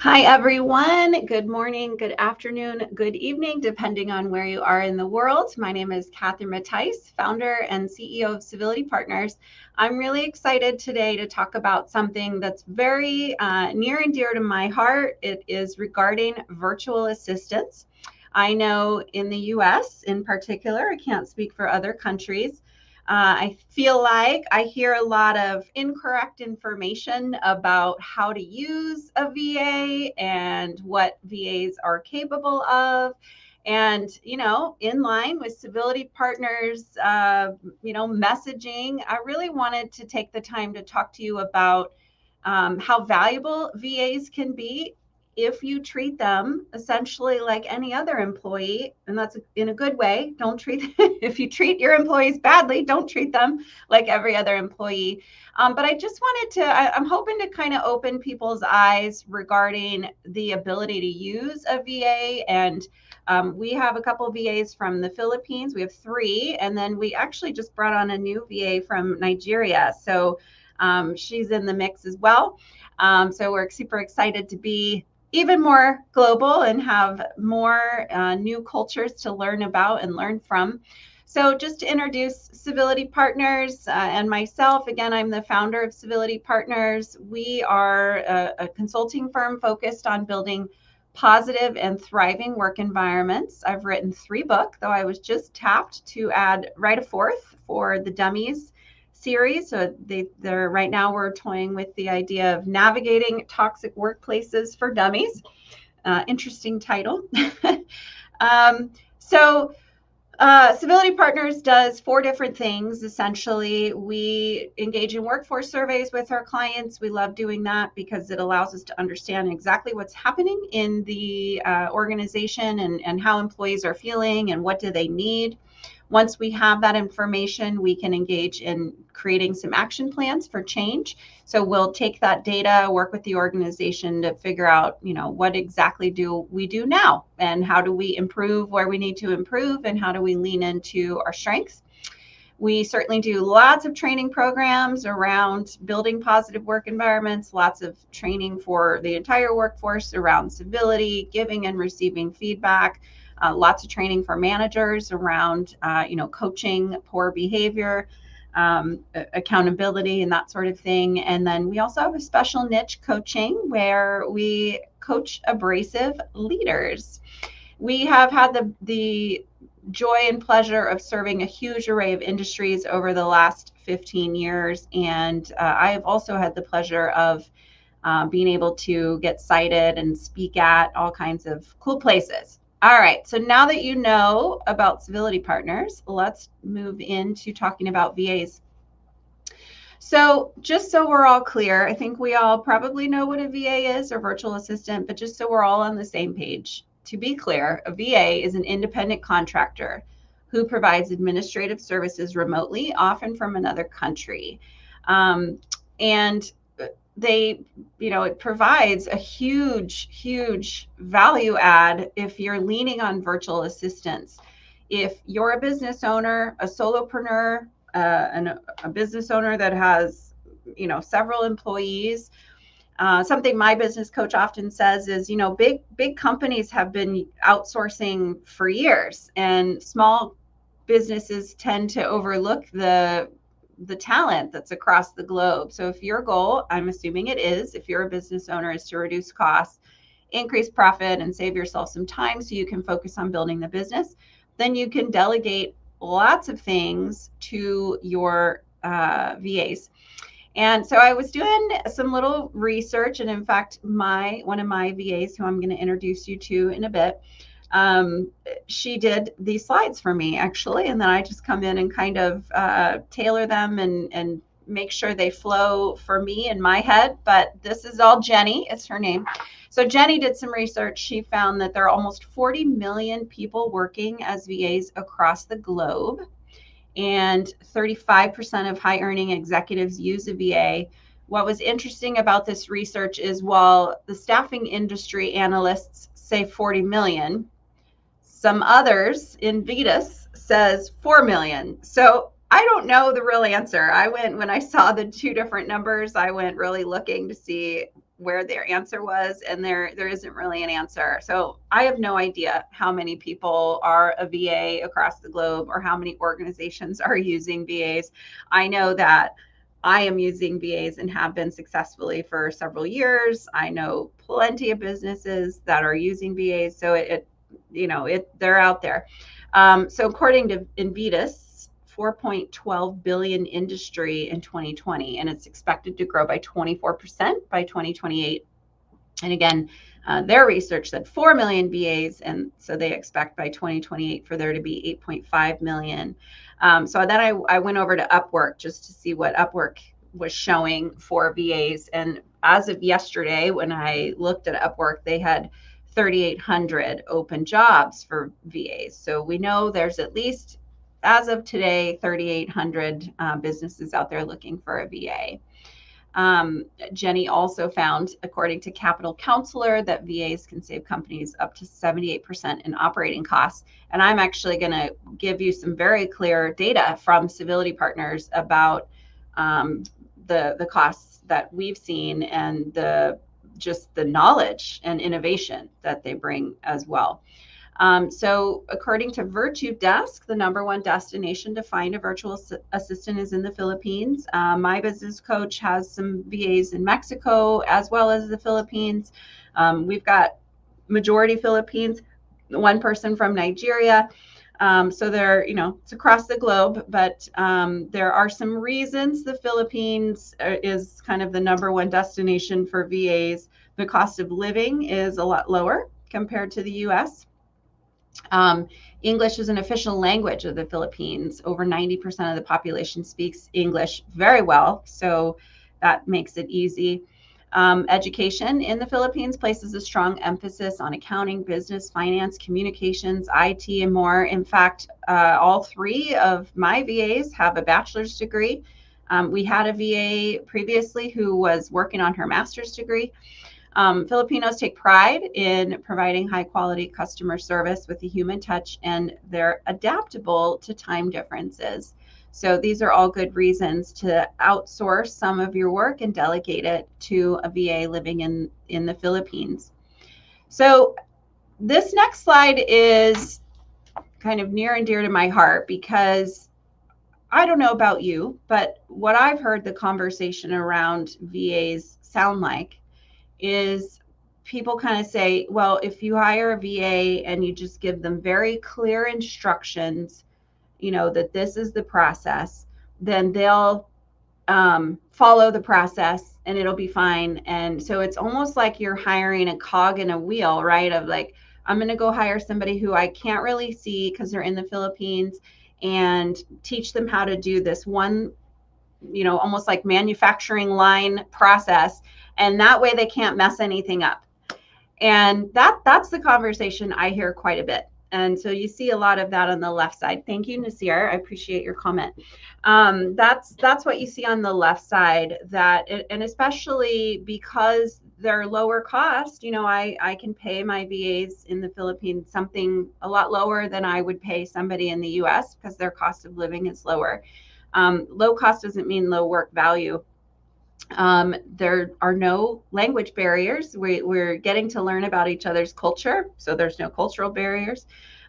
Hi, everyone. Good morning, good afternoon, good evening, depending on where you are in the world. My name is Catherine Mattice, founder and CEO of Civility Partners. I'm really excited today to talk about something that's very near and dear to my heart. It is regarding virtual assistants. I know in the US in particular, I can't speak for other countries. I feel like I hear a lot of incorrect information about how to use a VA and what VAs are capable of. And, in line with Civility Partners, messaging, I really wanted to take the time to talk to you about how valuable VAs can be if you treat them essentially like any other employee, and that's in a good way. Don't treat if you treat your employees badly, don't treat them like every other employee. But I just wanted to, I'm hoping to kind of open people's eyes regarding the ability to use a VA. And we have a couple of VAs from the Philippines. We have three, and then we actually just brought on a new VA from Nigeria. So she's in the mix as well. So we're super excited to be even more global and have more new cultures to learn about and learn from. So just to introduce Civility Partners and myself, again, I'm the founder of Civility Partners. We are a consulting firm focused on building positive and thriving work environments. I've written 3 books, though I was just tapped to write a 4th for the Dummies series. So they're right now we're toying with the idea of navigating toxic workplaces for dummies. Interesting title. um, so Civility Partners does 4 different things. Essentially, we engage in workforce surveys with our clients. We love doing that because it allows us to understand exactly what's happening in the organization and how employees are feeling and what do they need. Once we have that information, we can engage in creating some action plans for change. So we'll take that data, work with the organization to figure out, what exactly do we do now and how do we improve where we need to improve and how do we lean into our strengths. We certainly do lots of training programs around building positive work environments, lots of training for the entire workforce around civility, giving and receiving feedback, lots of training for managers around, coaching poor behavior, accountability, and that sort of thing. And then we also have a special niche coaching where we coach abrasive leaders. We have had the joy and pleasure of serving a huge array of industries over the last 15 years. And I have also had the pleasure of being able to get cited and speak at all kinds of cool places. All right, so now that you know about Civility Partners, let's move into talking about VAs. So just so we're all clear, I think we all probably know what a VA is, or virtual assistant, but just so we're all on the same page, to be clear, a VA is an independent contractor who provides administrative services remotely, often from another country. And it provides a huge value add if you're leaning on virtual assistants. If you're a business owner, a solopreneur, and a business owner that has, several employees, something my business coach often says is, big companies have been outsourcing for years, and small businesses tend to overlook the talent that's across the globe. So if your goal, I'm assuming it is, if you're a business owner, is to reduce costs, increase profit, and save yourself some time so you can focus on building the business, then you can delegate lots of things to your VAs. And so I was doing some little research, and in fact, one of my VAs, who I'm going to introduce you to in a bit, she did these slides for me, actually, and then I just come in and kind of tailor them and make sure they flow for me in my head. But this is all Jenny, it's her name. So Jenny did some research. She found that there are almost 40 million people working as VAs across the globe, and 35% of high earning executives use a VA. What was interesting about this research is while the staffing industry analysts say 40 million, some others in Vetus says 4 million. So I don't know the real answer. When I saw the 2 different numbers, I went really looking to see where their answer was, and there isn't really an answer. So I have no idea how many people are a VA across the globe or how many organizations are using VAs. I know that I am using VAs and have been successfully for several years. I know plenty of businesses that are using VAs, so they're out there. So according to Invitas, 4.12 billion industry in 2020, and it's expected to grow by 24% by 2028. And again, their research said 4 million VAs, and so they expect by 2028 for there to be 8.5 million. So then I went over to Upwork just to see what Upwork was showing for VAs. And as of yesterday, when I looked at Upwork, they had 3,800 open jobs for VAs. So we know there's at least, as of today, 3,800 businesses out there looking for a VA. Jenny also found, according to Capital Counselor, that VAs can save companies up to 78% in operating costs. And I'm actually going to give you some very clear data from Civility Partners about the costs that we've seen and just the knowledge and innovation that they bring as well. So according to Virtue Desk, the #1 destination to find a virtual assistant is in the Philippines. My business coach has some VAs in Mexico as well as the Philippines. We've got majority Philippines, one person from Nigeria. So they're, it's across the globe, but there are some reasons the Philippines is kind of the #1 destination for VAs. The cost of living is a lot lower compared to the US. English is an official language of the Philippines. Over 90% of the population speaks English very well, so that makes it easy. Education in the Philippines places a strong emphasis on accounting, business, finance, communications, IT, and more. In fact, all 3 of my VAs have a bachelor's degree. We had a VA previously who was working on her master's degree. Filipinos take pride in providing high quality customer service with a human touch, and they're adaptable to time differences. So these are all good reasons to outsource some of your work and delegate it to a VA living in the Philippines. So this next slide is kind of near and dear to my heart because I don't know about you, but what I've heard the conversation around VAs sound like is people kind of say, well, if you hire a VA and you just give them very clear instructions, that this is the process, then they'll follow the process and it'll be fine. And so it's almost like you're hiring a cog in a wheel, right? Of like, I'm going to go hire somebody who I can't really see because they're in the Philippines and teach them how to do this one, almost like manufacturing line process. And that way they can't mess anything up. And that's the conversation I hear quite a bit. And so you see a lot of that on the left side. Thank you, Nasir. I appreciate your comment. That's what you see on the left side, and especially because they're lower cost, I can pay my VAs in the Philippines something a lot lower than I would pay somebody in the US because their cost of living is lower. Low cost doesn't mean low work value. There are no language barriers. We're getting to learn about each other's culture, so there's no cultural barriers.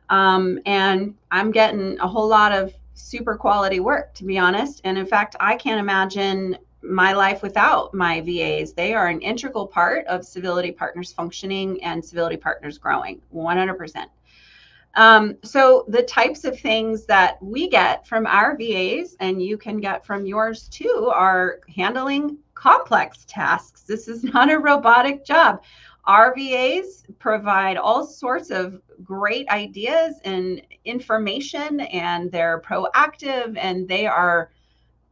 And I'm getting a whole lot of super quality work, to be honest. And in fact, I can't imagine my life without my VAs. They are an integral part of Civility Partners functioning and Civility Partners growing, 100%. So the types of things that we get from our VAs, and you can get from yours too, are handling complex tasks. This is not a robotic job. Our VAs provide all sorts of great ideas and information, and they're proactive, and they are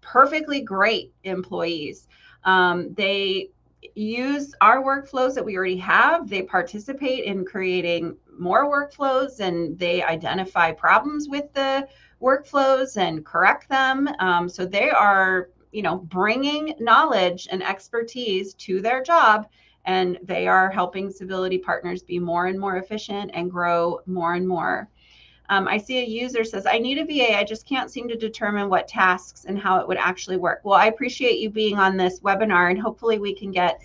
perfectly great employees. They use our workflows that we already have. They participate in creating more workflows, and they identify problems with the workflows and correct them. So they are, bringing knowledge and expertise to their job, and they are helping Civility Partners be more and more efficient and grow more and more. I see a user says, I need a VA. I just can't seem to determine what tasks and how it would actually work. Well, I appreciate you being on this webinar, and hopefully we can get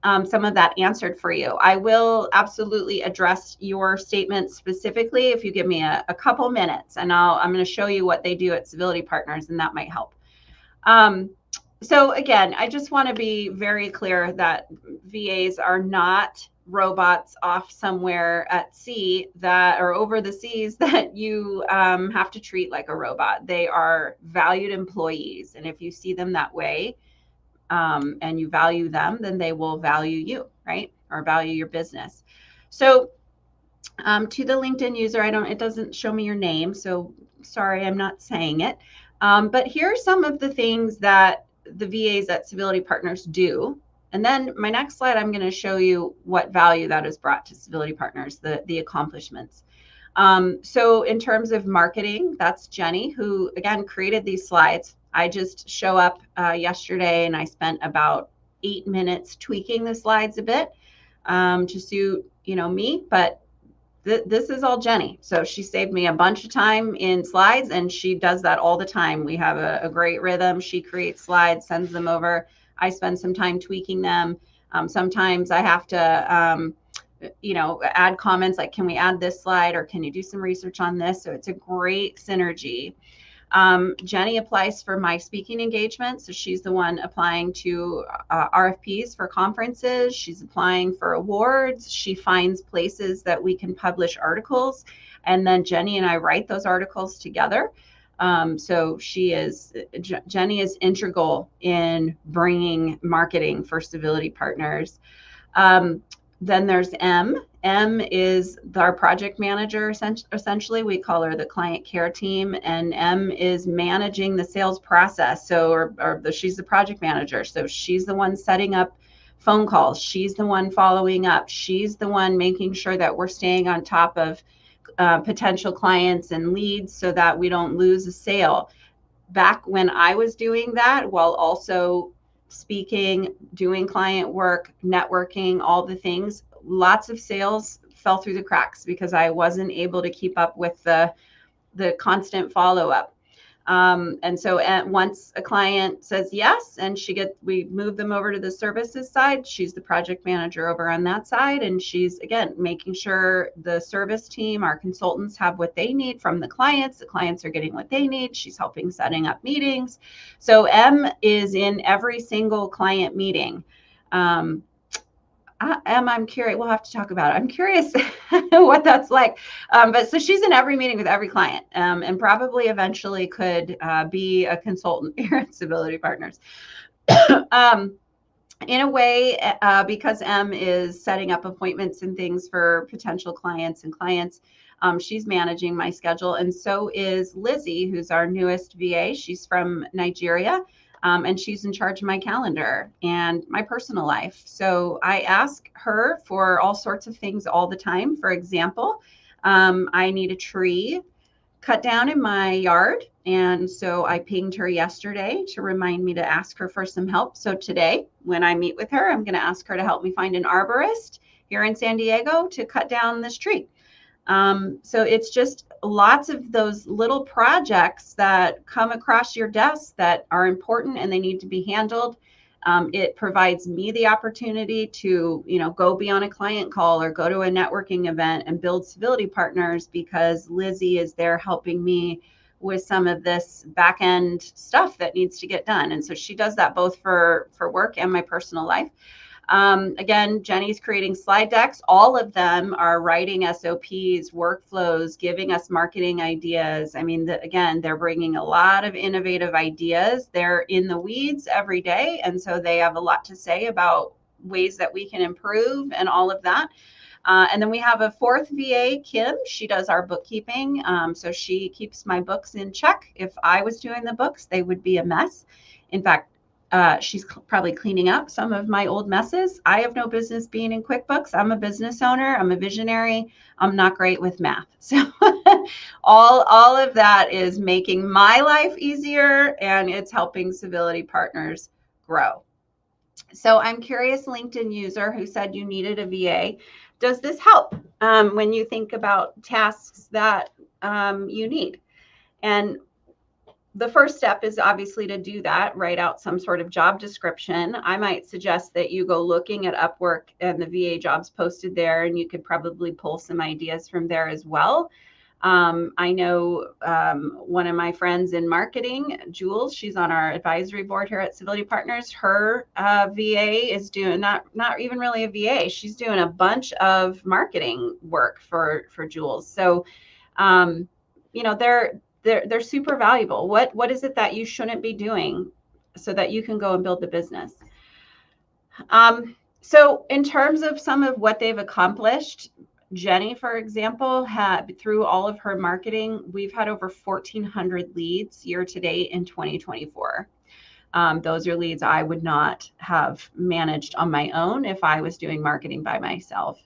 some of that answered for you. I will absolutely address your statement specifically if you give me a couple minutes, and I'm going to show you what they do at Civility Partners, and that might help. So again, I just want to be very clear that VAs are not robots off somewhere at sea that or over the seas that you have to treat like a robot. They are valued employees, and if you see them that way, and you value them, then they will value you, right? Or value your business. So to the LinkedIn user, it doesn't show me your name, so sorry, I'm not saying it. But here are some of the things that the VAs at Civility Partners do. And then my next slide, I'm going to show you what value that has brought to Civility Partners, the accomplishments. So in terms of marketing, that's Jenny, who again created these slides. I just show up yesterday and I spent about 8 minutes tweaking the slides a bit to suit, me, but this is all Jenny. So she saved me a bunch of time in slides, and she does that all the time. We have a great rhythm. She creates slides, sends them over. I spend some time tweaking them. Sometimes I have to, add comments like, can we add this slide, or can you do some research on this? So it's a great synergy. Jenny applies for my speaking engagement. So she's the one applying to RFPs for conferences. She's applying for awards. She finds places that we can publish articles. And then Jenny and I write those articles together. So Jenny is integral in bringing marketing for Civility Partners. Then there's M. M is our project manager, essentially. We call her the client care team, and M is managing the sales process. So, she's the project manager. So she's the one setting up phone calls. She's the one following up. She's the one making sure that we're staying on top of potential clients and leads so that we don't lose a sale. Back when I was doing that, while also speaking, doing client work, networking, all the things, lots of sales fell through the cracks because I wasn't able to keep up with the constant follow-up. And so once a client says yes, and we move them over to the services side, she's the project manager over on that side. And she's, again, making sure the service team, our consultants, have what they need from the clients. The clients are getting what they need. She's helping setting up meetings. So M is in every single client meeting. I'm curious. We'll have to talk about it. I'm curious what that's like. But so she's in every meeting with every client, and probably eventually could be a consultant here at Civility Partners. In a way, because M is setting up appointments and things for potential clients and clients, she's managing my schedule. And so is Lizzie, who's our newest VA. She's from Nigeria. And she's in charge of my calendar and my personal life. So I ask her for all sorts of things all the time. For example, I need a tree cut down in my yard. And so I pinged her yesterday to remind me to ask her for some help. So today, when I meet with her, I'm going to ask her to help me find an arborist here in San Diego to cut down this tree. So it's just lots of those little projects that come across your desk that are important and they need to be handled. It provides me the opportunity to, go be on a client call or go to a networking event and build Civility Partners because Lizzie is there helping me with some of this back end stuff that needs to get done. And so she does that both for work and my personal life. Again, Jenny's creating slide decks. All of them are writing SOPs, workflows, giving us marketing ideas. I mean, again, they're bringing a lot of innovative ideas. They're in the weeds every day. And so they have a lot to say about ways that we can improve and all of that. And then we have a fourth VA, Kim. She does our bookkeeping. So she keeps my books in check. If I was doing the books, they would be a mess. In fact, she's probably cleaning up some of my old messes. I have no business being in QuickBooks. I'm a business owner. I'm a visionary. I'm not great with math. So all of that is making my life easier, and it's helping Civility Partners grow. So I'm curious, LinkedIn user who said you needed a VA, does this help when you think about tasks that you need? And the first step is obviously to do that, write out some sort of job description. I might suggest that you go looking at Upwork and the VA jobs posted there, and you could probably pull some ideas from there as well. I know one of my friends in marketing, Jules, she's on our advisory board here at Civility Partners. Her VA is doing not even really a VA. She's doing a bunch of marketing work for Jules. So, they're super valuable. What is it that you shouldn't be doing so that you can go and build the business? So in terms of some of what they've accomplished, Jenny, for example, had through all of her marketing, we've had over 1,400 leads year to date in 2024. Those are leads I would not have managed on my own if I was doing marketing by myself.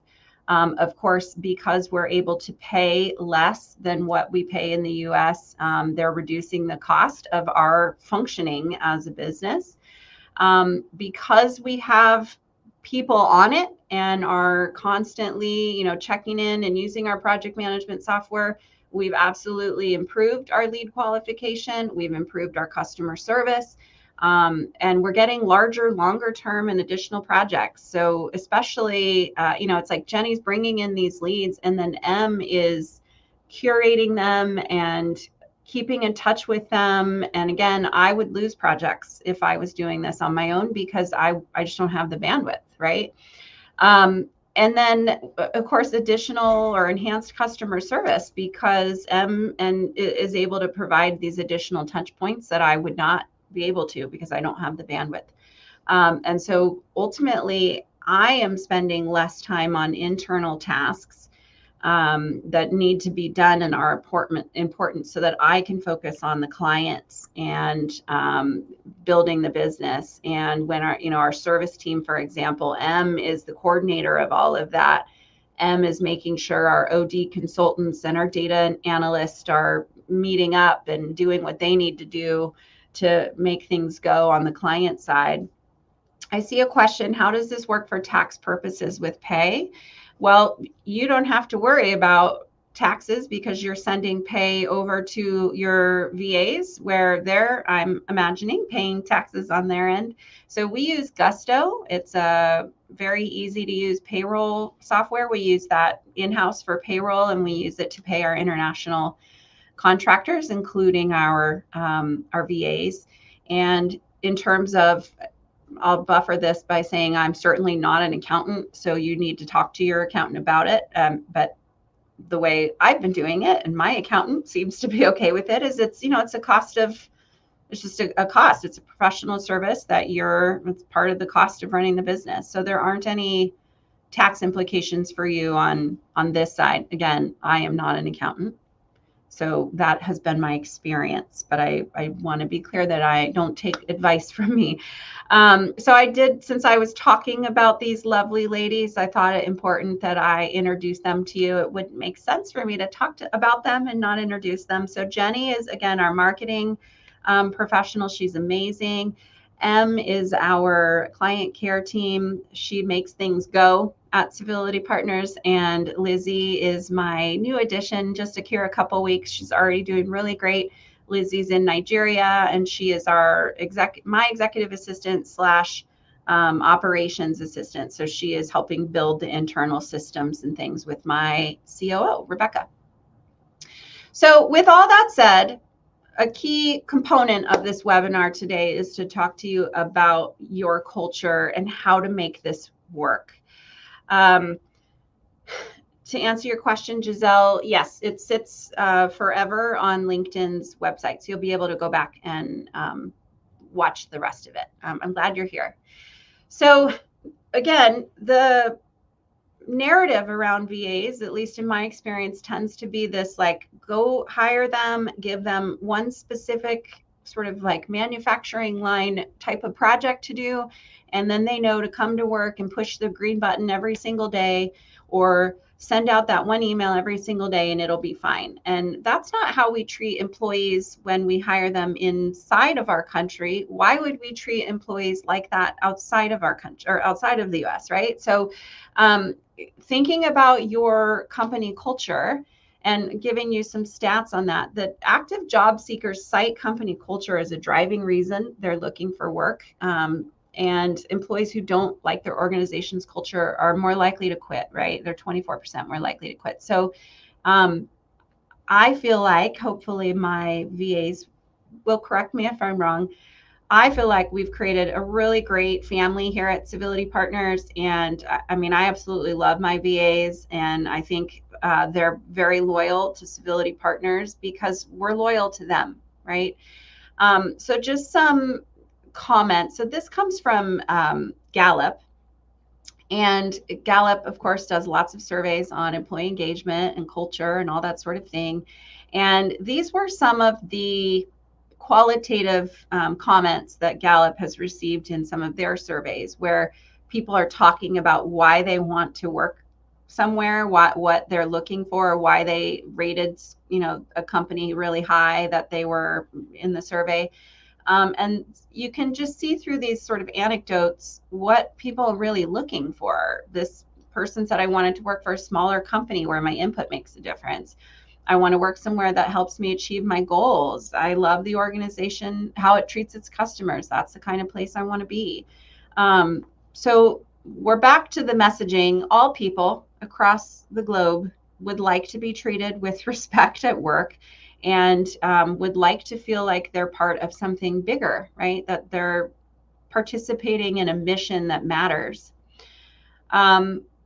Of course, because we're able to pay less than what we pay in the US, they're reducing the cost of our functioning as a business. Because we have people on it and are constantly, checking in and using our project management software, we've absolutely improved our lead qualification. We've improved our customer service. And we're getting larger, longer term and additional projects. So especially, it's like Jenny's bringing in these leads and then M is curating them and keeping in touch with them. And again, I would lose projects if I was doing this on my own because I just don't have the bandwidth, right? And then, of course, additional or enhanced customer service because M and is able to provide these additional touch points that I would not be able to because I don't have the bandwidth. And so ultimately, I am spending less time on internal tasks that need to be done and are important so that I can focus on the clients and building the business. And when our service team, for example, M is the coordinator of all of that. M is making sure our OD consultants and our data analysts are meeting up and doing what they need to do to make things go on the client side. I see a question, how does this work for tax purposes with pay? Well, you don't have to worry about taxes because you're sending pay over to your VAs where they're, I'm imagining, paying taxes on their end. So we use Gusto. It's a very easy to use payroll software. We use that in-house for payroll and we use it to pay our international contractors, including our VAs. And in terms of, I'll buffer this by saying I'm certainly not an accountant, so you need to talk to your accountant about it. But the way I've been doing it, and my accountant seems to be okay with it, is it's a cost of, it's just a cost. It's a professional service that it's part of the cost of running the business. So there aren't any tax implications for you on this side. Again, I am not an accountant. So that has been my experience, but I want to be clear that I don't take advice from me. So I did, since I was talking about these lovely ladies, I thought it important that I introduce them to you. It wouldn't make sense for me to talk about them and not introduce them. So Jenny is, again, our marketing professional. She's amazing. M is our client care team. She makes things go at Civility Partners, and Lizzie is my new addition, just here a couple weeks. She's already doing really great. Lizzie's in Nigeria, and she is our my executive assistant / operations assistant. So she is helping build the internal systems and things with my COO, Rebecca. So with all that said, a key component of this webinar today is to talk to you about your culture and how to make this work. To answer your question, Giselle, yes, it sits forever on LinkedIn's website. So you'll be able to go back and watch the rest of it. I'm glad you're here. So again, the narrative around VAs, at least in my experience, tends to be this like, go hire them, give them one specific sort of like manufacturing line type of project to do. And then they know to come to work and push the green button every single day or send out that one email every single day and it'll be fine. And that's not how we treat employees when we hire them inside of our country. Why would we treat employees like that outside of our country or outside of the US, right? So thinking about your company culture And giving you some stats on that, that active job seekers cite company culture as a driving reason they're looking for work. And employees who don't like their organization's culture are more likely to quit, right? They're 24% more likely to quit. So um, I feel like hopefully my VAs will correct me if I'm wrong. I feel like we've created a really great family here at Civility Partners. And I mean, I absolutely love my VAs, and I think they're very loyal to Civility Partners because we're loyal to them, right? So just some comments. So this comes from Gallup. And Gallup, of course, does lots of surveys on employee engagement and culture and all that sort of thing. And these were some of the qualitative comments that Gallup has received in some of their surveys, where people are talking about why they want to work somewhere, what they're looking for, why they rated, a company really high that they were in the survey. And you can just see through these sort of anecdotes what people are really looking for. This person said, I wanted to work for a smaller company where my input makes a difference. I want to work somewhere that helps me achieve my goals. I love the organization, how it treats its customers. That's the kind of place I want to be. So we're back to the messaging. All people across the globe would like to be treated with respect at work, and would like to feel like they're part of something bigger, right? That they're participating in a mission that matters.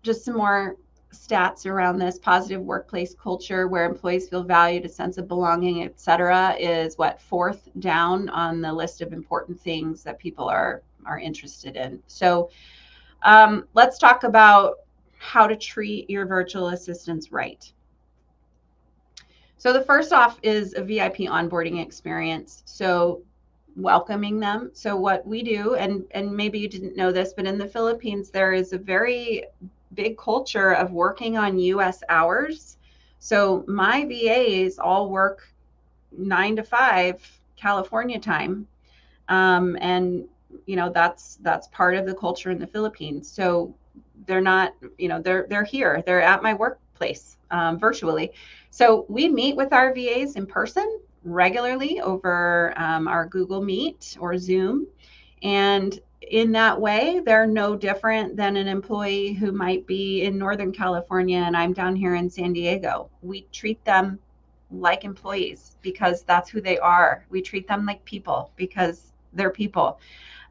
Just some more stats around this. Positive workplace culture where employees feel valued, a sense of belonging, et cetera, is what, fourth down on the list of important things that people are interested in. So let's talk about how to treat your virtual assistants right. So the first off is a VIP onboarding experience. So welcoming them. So what we do, and maybe you didn't know this, but in the Philippines, there is a very big culture of working on US hours. So my VAs all work 9 to 5 California time. And that's part of the culture in the Philippines. So they're not, they're here, they're at my workplace virtually. So we meet with our VAs in person regularly over our Google Meet or Zoom. And in that way, they're no different than an employee who might be in Northern California and I'm down here in San Diego. We treat them like employees because that's who they are. We treat them like people because they're people.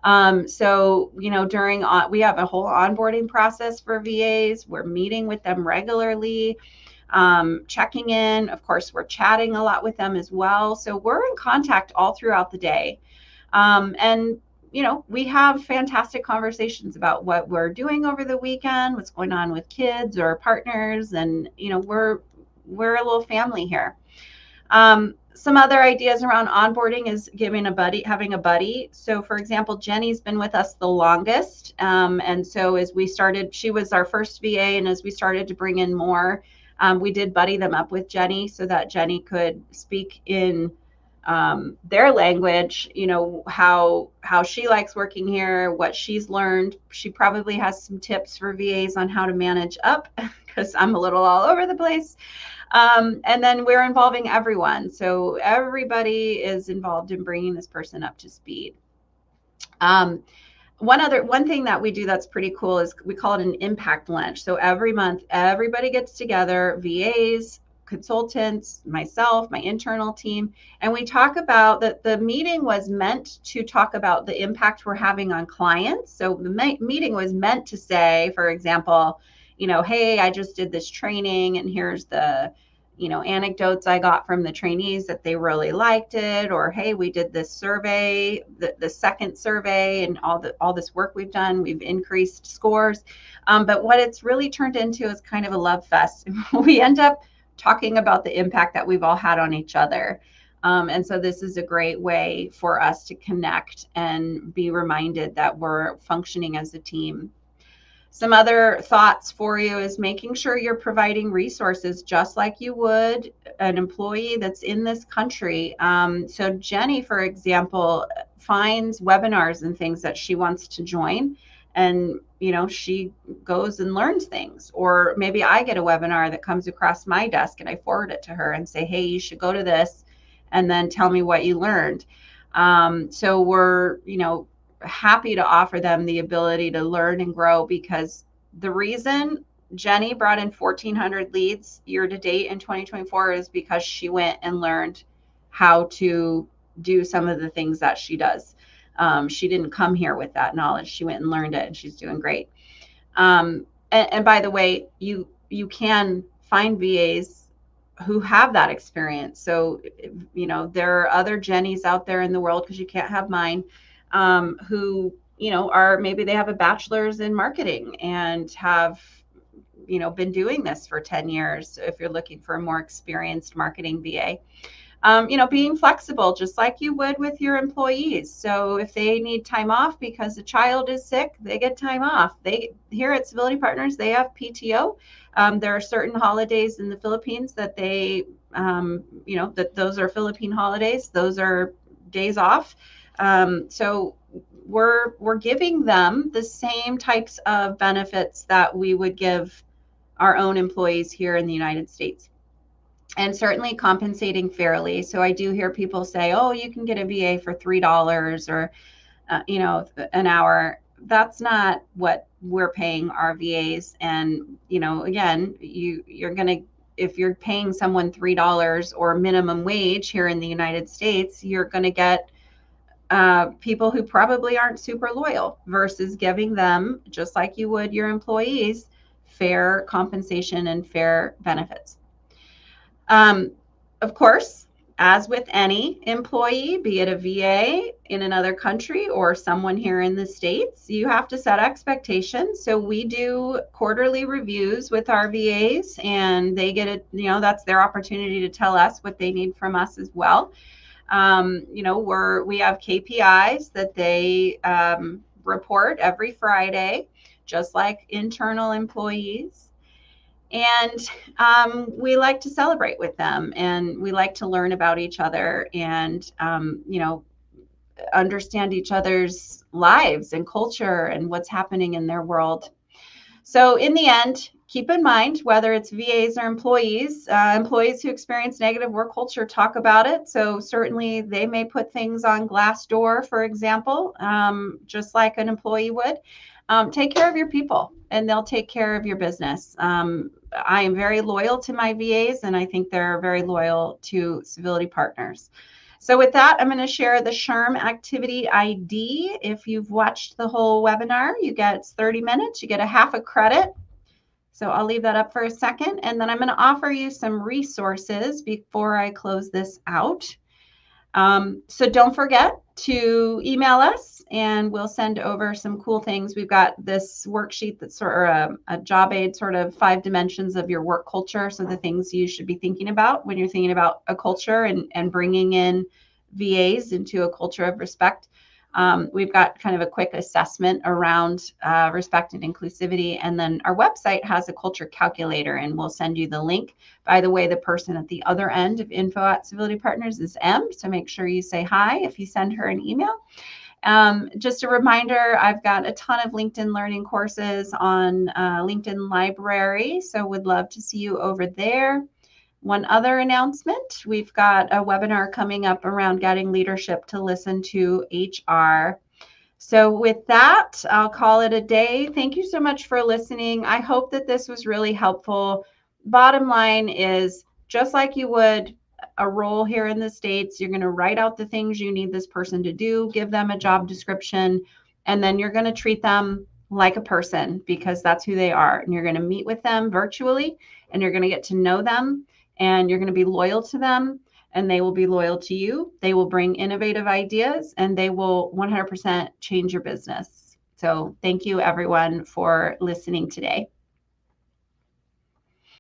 So, during we have a whole onboarding process for VAs. We're meeting with them regularly, checking in. Of course, we're chatting a lot with them as well. So we're in contact all throughout the day. And we have fantastic conversations about what we're doing over the weekend, what's going on with kids or partners, and we're a little family here. Some other ideas around onboarding is having a buddy. So for example, Jenny's been with us the longest. And so as we started, she was our first VA. And as we started to bring in more, we did buddy them up with Jenny so that Jenny could speak in their language, how she likes working here, what she's learned. She probably has some tips for VAs on how to manage up because I'm a little all over the place. And then we're involving everyone. So everybody is involved in bringing this person up to speed. One thing that we do that's pretty cool is we call it an impact lunch. So every month, everybody gets together, VAs, consultants, myself, my internal team, and we talk about that. The meeting was meant to talk about the impact we're having on clients. So the meeting was meant to say, for example, hey, I just did this training and here's the, anecdotes I got from the trainees that they really liked it, or, hey, we did this survey, the second survey, and all this work we've done, we've increased scores. But what it's really turned into is kind of a love fest. We end up talking about the impact that we've all had on each other. And so this is a great way for us to connect and be reminded that we're functioning as a team. Some other thoughts for you is making sure you're providing resources just like you would an employee that's in this country. So Jenny, for example, finds webinars and things that she wants to join. and she goes and learns things. Or maybe I get a webinar that comes across my desk and I forward it to her and say, hey, you should go to this and then tell me what you learned. So we're happy to offer them the ability to learn and grow, because the reason Jenny brought in 1,400 leads year to date in 2024 is because she went and learned how to do some of the things that she does. She didn't come here with that knowledge. She went and learned it, and she's doing great. And by the way, you can find VAs who have that experience. So, there are other Jennies out there in the world, because you can't have mine, who, are, maybe they have a bachelor's in marketing and have, been doing this for 10 years. If you're looking for a more experienced marketing VA, being flexible, just like you would with your employees. So if they need time off because the child is sick, they get time off. Here at Civility Partners, they have PTO. There are certain holidays in the Philippines that they, that those are Philippine holidays. Those are days off. So we're giving them the same types of benefits that we would give our own employees here in the United States, and certainly compensating fairly. So I do hear people say, oh, you can get a VA for $3 or, an hour. That's not what we're paying our VAs. And, again, you're going to, if you're paying someone $3 or minimum wage here in the United States, you're going to get people who probably aren't super loyal, versus giving them, just like you would your employees, fair compensation and fair benefits. Of course, as with any employee, be it a VA in another country or someone here in the States, you have to set expectations. So we do quarterly reviews with our VAs, and they get it, that's their opportunity to tell us what they need from us as well. We have KPIs that they report every Friday, just like internal employees. And we like to celebrate with them, and we like to learn about each other, and understand each other's lives and culture and what's happening in their world. So in the end, keep in mind, whether it's VAs or employees who experience negative work culture talk about it. So certainly they may put things on Glassdoor, for example, just like an employee would. Take care of your people, and they'll take care of your business. I am very loyal to my VAs, and I think they're very loyal to Civility Partners. So with that, I'm going to share the SHRM activity ID. If you've watched the whole webinar, you get 30 minutes, you get a half a credit. So I'll leave that up for a second, and then I'm going to offer you some resources before I close this out. So don't forget to email us, and we'll send over some cool things. We've got this worksheet that's sort of a job aid, sort of 5 dimensions of your work culture. So the things you should be thinking about when you're thinking about a culture and bringing in VAs into a culture of respect. We've got kind of a quick assessment around respect and inclusivity. And then our website has a culture calculator, and we'll send you the link. By the way, the person at the other end of info@Civility Partners is M. So make sure you say hi if you send her an email. Just a reminder, I've got a ton of LinkedIn learning courses on LinkedIn Library. So would love to see you over there. One other announcement, we've got a webinar coming up around getting leadership to listen to HR. So with that, I'll call it a day. Thank you so much for listening. I hope that this was really helpful. Bottom line is, just like you would a role here in the States, you're going to write out the things you need this person to do, give them a job description, and then you're going to treat them like a person, because that's who they are. And you're going to meet with them virtually, and you're going to get to know them, and you're going to be loyal to them, and they will be loyal to you. They will bring innovative ideas, and they will 100% change your business. So thank you, everyone, for listening today.